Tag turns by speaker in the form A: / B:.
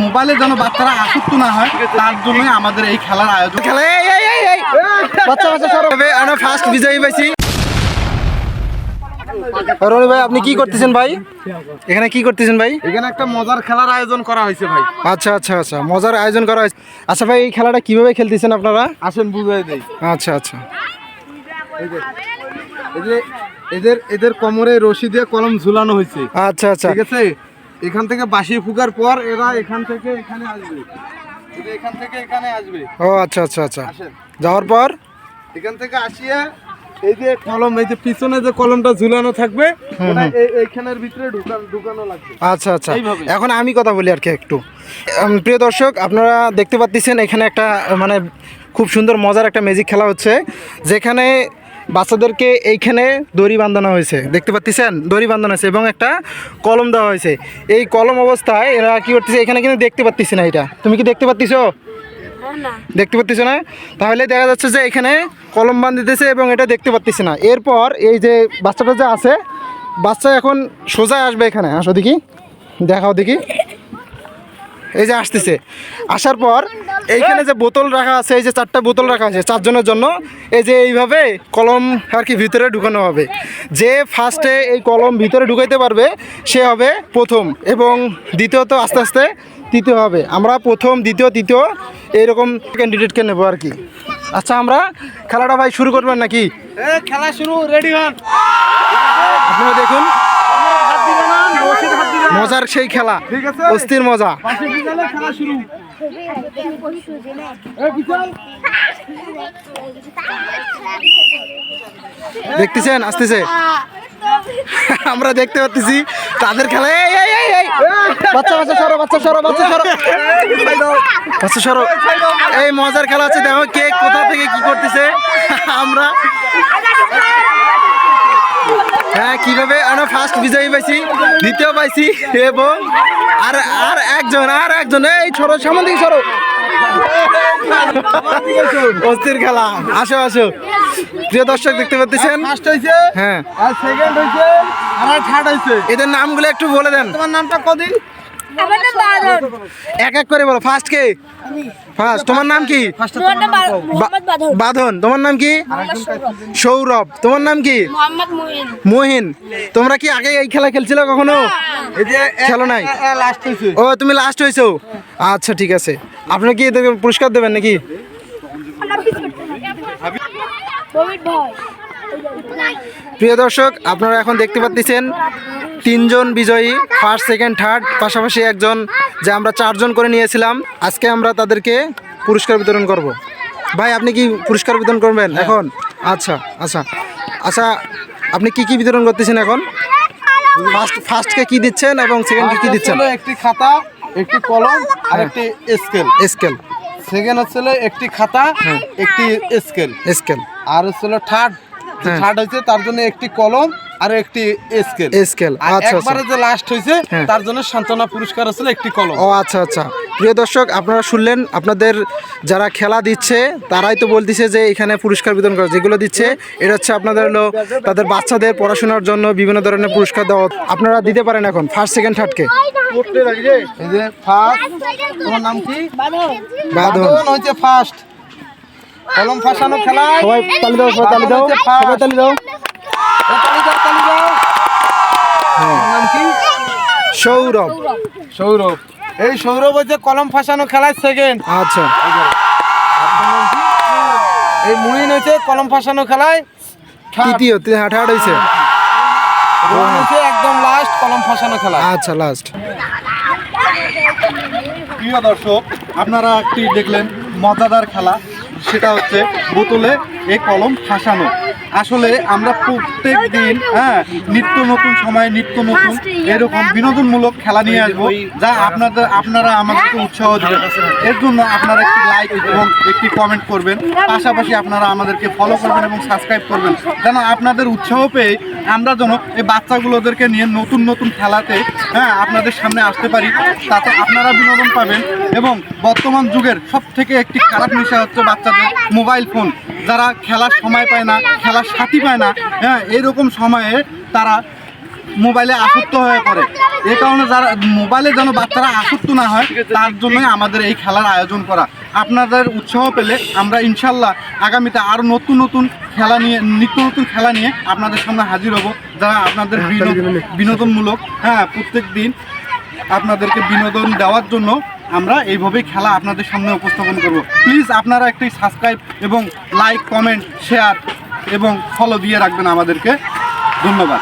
A: মোবাইলে যেন বাচ্চারা আসক্ত না হয় তার জন্যই আমাদের এই খেলার আয়োজন।
B: আমরা ফার্স্ট বিজয়ী পাইছি। রনি ভাই আপনি কি করতেছেন ভাই? এখানে কি করতেছেন ভাই?
A: এখানে একটা মজার খেলার আয়োজন করা হয়েছে ভাই।
B: আচ্ছা আচ্ছা আচ্ছা, মজার আয়োজন করা হয়েছে। আচ্ছা ভাই, এই খেলাটা কিভাবে খেলতেছেন আপনারা?
A: আসেন বুঝাই দেই।
B: আচ্ছা আচ্ছা,
A: এদের কোমরে রশি দিয়ে কলম ঝুলানো হয়েছে।
B: আচ্ছা আচ্ছা,
A: ঠিক আছে। এখান থেকে বাঁশি ফুকার পর এরা এখান থেকে এখানে আসবে, এখান থেকে এখানে আসবে।
B: ও আচ্ছা আচ্ছা আচ্ছা, যাওয়ার পর
A: এখান থেকে আসিয়া এই যে কলম, এই যে পিছনে যে কলমটা ঝুলানো থাকবে ওটা এইখানের ভিতরে ঢুকানো লাগবে।
B: আচ্ছা আচ্ছা, এখন আমি কথা বলি আর কি একটু। প্রিয় দর্শক, আপনারা দেখতে পাচ্ছেন এখানে একটা মানে খুব সুন্দর মজার একটা ম্যাজিক খেলা হচ্ছে, যেখানে বাচ্চাদেরকে এইখানে দড়ি বাঁধানো হয়েছে, দেখতে পাচ্ছেন দড়ি বাঁধানো হয়েছে এবং একটা কলম দেওয়া হয়েছে। এই কলম অবস্থায় এরা কি করতেছে এখানে কিন্তু দেখতে পাচ্ছি না। এটা তুমি কি দেখতে পাচ্ছ? দেখতে পাচ্ছ না? তাহলে দেখা যাচ্ছে যে এখানে কলম বাঁধিতেছে এবং এটা দেখতে পাচ্ছি না। এরপর এই যে বাচ্চাটা যে আছে, বাচ্চা এখন সোজা আসবে এখানে। আসো দেখি, দেখাও দেখি। এই যে আসতেছে, আসার পর এইখানে যে বোতল রাখা আছে, এই যে 4টা বোতল রাখা আছে 4 জনের জন্য, এই যে এইভাবে কলম আর কি ভিতরে ঢুকানো হবে। যে ফার্স্টে এই কলম ভিতরে ঢুকাইতে পারবে সে হবে প্রথম, এবং দ্বিতীয়ত আস্তে আস্তে তৃতীয় হবে। আমরা প্রথম, দ্বিতীয়, তৃতীয় এইরকম ক্যান্ডিডেটকে নেবো আর কি। আচ্ছা, আমরা খেলাটা ভাই শুরু করবেন নাকি?
A: খেলা শুরু, রেডি হন।
B: আপনারা দেখুন মজার সেই খেলা, অস্থির মজা।
A: খেলা শুরু।
B: দেখতেছেন আসতেছে, আমরা দেখতে পাচ্ছি তাদের খেলা। বাচ্চা বাচ্চা সরো, বাচ্চা সরো, বাচ্চা সরো, বাচ্চা সরো। এই মজার খেলা আছে, দেখো কে কোথা থেকে কি করতেছে। আমরা হ্যাঁ কিভাবে আমরা ফার্স্ট বিজয়ী পাইছি, দ্বিতীয় পাইছি, এবং আর একজন এই সরো, সামনে দিকে সরো। অস্থির খেলা, আসো আসো। প্রিয় দর্শক দেখতে পাচ্ছেন,
A: ফার্স্ট হইছে,
B: হ্যাঁ,
A: আর সেকেন্ড হইছে, আর থার্ড হইছে।
B: এদের নামগুলো একটু বলে দেন।
A: তোমার নামটা কদিন?
B: এক এক করে বলো। ফার্স্ট কে? ফার্স্ট তোমার নাম কি? বাঁধন। তোমার নাম কি? সৌরভ। তোমার নাম কি? মহিন। তোমরা কি আগে এই খেলা খেলছিল কখনো? খেলো নাই? ও তুমি লাস্ট হয়েছো। আচ্ছা ঠিক আছে, আপনারা কি এদেরকে পুরস্কার দেবেন নাকি? প্রিয় দর্শক, আপনারা এখন দেখতে পাচ্ছেন 3 জন বিজয়ী, ফার্স্ট, সেকেন্ড, থার্ড, পাশাপাশি একজন, যে আমরা 4 জন করে নিয়েছিলাম। আজকে আমরা তাদেরকে পুরস্কার বিতরণ করব। ভাই আপনি কি পুরস্কার বিতরণ করবেন এখন? আচ্ছা আচ্ছা আচ্ছা, আপনি কি কি বিতরণ করতেছেন এখন? ফার্স্টকে কি দিচ্ছেন এবং সেকেন্ডকে কি দিচ্ছেন?
A: একটি খাতা, একটি কলম আর একটি স্কেল। সেকেন্ড হচ্ছিল একটি খাতা, একটি স্কেল। আর হচ্ছিল থার্ড হয়েছে তার জন্য একটি কলম আর একটি স্কেল।
B: আচ্ছা,
A: একবারে যে লাস্ট হয়েছে তার জন্য সান্ত্বনা পুরস্কার হচ্ছিল একটি কলম।
B: ও আচ্ছা আচ্ছা। প্রিয় দর্শক, আপনারা শুনলেন, আপনাদের যারা খেলা দিচ্ছে তারাই তো বলতেছে যে এখানে পুরস্কার বিতরণ করা, যেগুলো দিচ্ছে এটা হচ্ছে আপনাদের হলো তাদের বাচ্চাদের পড়াশোনার জন্য বিভিন্ন ধরনের পুরস্কার দেওয়া। আপনারা দিতে পারেন এখন ফার্স্ট, সেকেন্ড, থার্ডকে।
A: এই যে ফার্স্ট, তোমার নাম কি?
B: বাঁধন
A: হচ্ছে ফার্স্ট। কলম ফাঁসানো খেলা,
B: সবাই তালি দাও, সবাই তালি দাও, সবাই তালি দাও।
A: নাম কি?
B: সৌরভ।
A: এই সৌরভ হচ্ছে কলম ফাঁসানো খেলায় সেকেন্ড।
B: আচ্ছা।
A: এই মুহিন হচ্ছে কলম ফাঁসানো খেলায়
B: তৃতীয়, থার্ড হয়েছে
A: একদম লাস্ট কলম ফাঁসানো খেলা।
B: আচ্ছা, লাস্ট।
A: প্রিয় দর্শক, আপনারা একটি দেখলেন মজাদার খেলা, সেটা হচ্ছে বোতলে এই কলম ফাঁসানো। আসলে আমরা প্রত্যেক দিন নিত্য নতুন সময়ে নিত্য নতুন এরকম বিনোদনমূলক খেলা নিয়ে আসবো, যা আপনারা আমাদেরকে উৎসাহ দেবেন। এর জন্য আপনারা একটি লাইক এবং একটি কমেন্ট করবেন, পাশাপাশি আপনারা আমাদেরকে ফলো করবেন এবং সাবস্ক্রাইব করবেন, যেন আপনাদের উৎসাহ পেয়ে আমরা যেন এই বাচ্চাগুলোদেরকে নিয়ে নতুন নতুন খেলাতে আপনাদের সামনে আসতে পারি। তাতে আপনারা বিনোদন পাবেন। এবং বর্তমান যুগের সব থেকে একটি খারাপ নেশা হচ্ছে বাচ্চাদের মোবাইল ফোন। যারা খেলার সময় পায় না, খেলার সাথী পায় না, এরকম সময়ে তারা মোবাইলে আসক্ত হয়ে পড়ে। এই কারণে যারা মোবাইলে যেন বাচ্চারা আসক্ত না হয় তার জন্যই আমাদের এই খেলার আয়োজন করা। আপনাদের উৎসাহ পেলে আমরা ইনশাল্লাহ আগামীতে আরও নতুন নতুন খেলা নিয়ে, নিত্য নতুন খেলা নিয়ে আপনাদের সামনে হাজির হব, যারা আপনাদের বিনোদনমূলক, হ্যাঁ, প্রত্যেক দিন আপনাদেরকে বিনোদন দেওয়ার জন্য আমরা এইভাবেই খেলা আপনাদের সামনে উপস্থাপন করব। প্লিজ আপনারা একটি সাবস্ক্রাইব এবং লাইক, কমেন্ট, শেয়ার এবং ফলো দিয়ে রাখবেন আমাদেরকে। ধন্যবাদ।